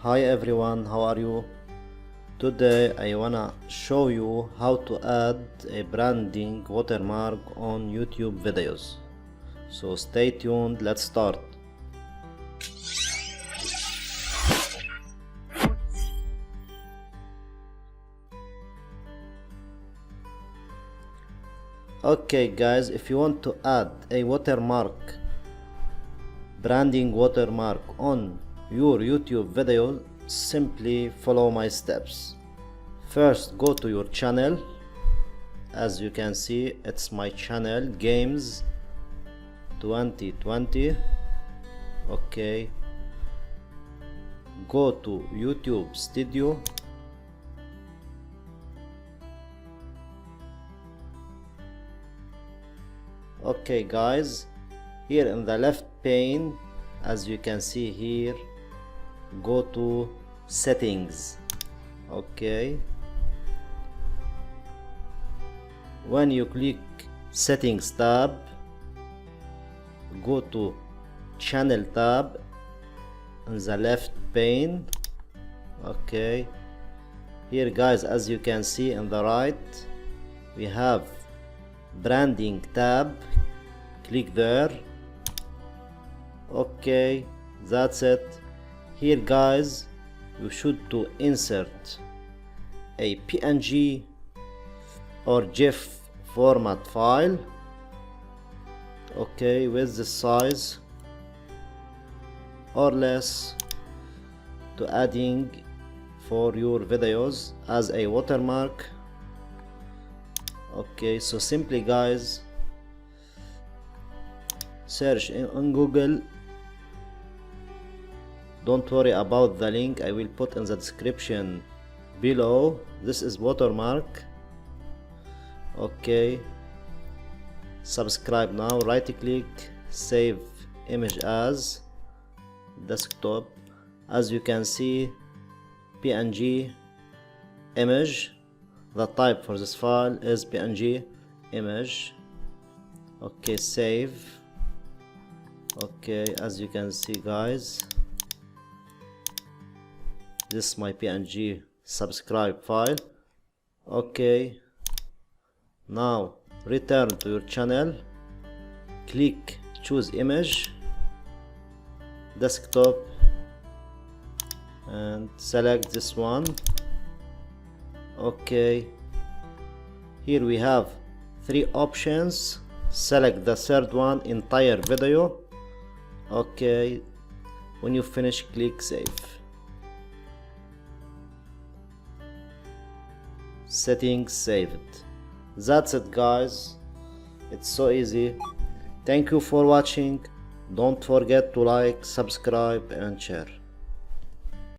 Hi everyone, how are you? Today I wanna show you how to add a branding watermark on YouTube videos. So stay tuned, let's start. Okay guys, if you want to add a watermark, branding watermark on your YouTube video, simply follow my steps. First, go to your channel. As you can see, it's my channel, Games 2020. Okay, go to YouTube Studio. Okay guys, here in the left pane, as you can see here, go to settings. Okay, when you click settings tab, go to channel tab in the left pane. Okay, here guys, as you can see in the right, we have branding tab. Click there. Okay, that's it. Here guys, you should to insert a PNG or GIF format file. Okay, with the size or less to adding for your videos as a watermark. Okay, so simply guys, search in Google. Don't worry about the link, I will put in the description below. This is watermark. Okay, subscribe now. Right click, save image as desktop. As you can see, PNG image. The type for this file is PNG image. Okay, save. Okay, as you can see guys, this is my PNG subscribe file. Okay, now return to your channel, click choose image, desktop, and select this one. Okay, here we have three options. Select the third one, entire video. Okay, when you finish, click save. Settings saved. That's it guys, it's so easy. Thank you for watching. Don't forget to like, subscribe and share.